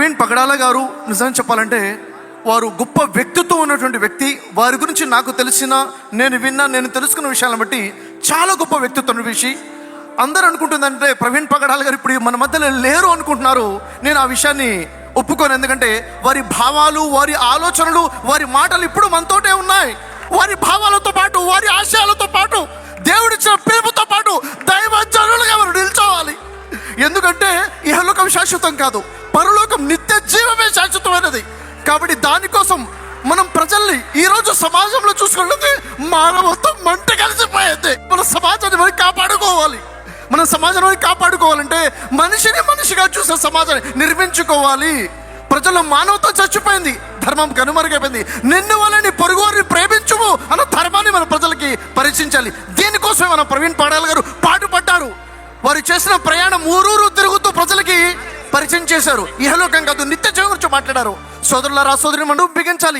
ప్రవీణ్ పగడాల గారు నిజం చెప్పాలంటే వారు గొప్ప వ్యక్తిత్వం ఉన్నటువంటి వ్యక్తి. వారి గురించి నాకు తెలిసిన, నేను తెలుసుకున్న విషయాలను బట్టి చాలా గొప్ప వ్యక్తిత్వం విషయం. అందరూ అనుకుంటుందంటే ప్రవీణ్ పగడాల గారు ఇప్పుడు మన మధ్యలో లేరు అనుకుంటున్నారు. నేను ఆ విషయాన్ని ఒప్పుకోను. ఎందుకంటే వారి భావాలు, వారి ఆలోచనలు, వారి మాటలు ఇప్పుడు మనతోటే ఉన్నాయి. వారి భావాలతో పాటు, వారి ఆశయాలతో పాటు, దేవుడిచ్చిన పిలుపుతో పాటు దైవజనులుగా వారు నిల్చోవాలి. ఎందుకంటే ఇహలోకం శాశ్వతం కాదు, పరలోకం నిత్య జీవమే శాశ్వతమైనది. కాబట్టి దానికోసం మనం ప్రజల్ని ఈరోజు సమాజంలో చూసుకుంటే మానవత్వం మంట కలిసిపోయేది. మన సమాజాన్ని మనం కాపాడుకోవాలి. మన సమాజాన్ని కాపాడుకోవాలంటే మనిషిని మనిషిగా చూసే సమాజాన్ని నిర్మించుకోవాలి. ప్రజల్లో మానవత్వం చచ్చిపోయింది, ధర్మం కనుమరుగైపోయింది. నిన్ను వాళ్ళని పొరుగువారిని ప్రేమించుము అన్న ధర్మాన్ని మన ప్రజలకి పరిచయించాలి. దీనికోసమే మన ప్రవీణ్ పగడాల గారు పాటుపడ్డారు. వారు చేసిన ప్రయాణం ఊరూరు తిరుగుతూ ప్రజలకి పరిచయం చేశారు. ఇహలోకం కాదు, నిత్య జీవం గురించి మాట్లాడారు. సోదరులారా, సోదరుని మనం బిగించాలి.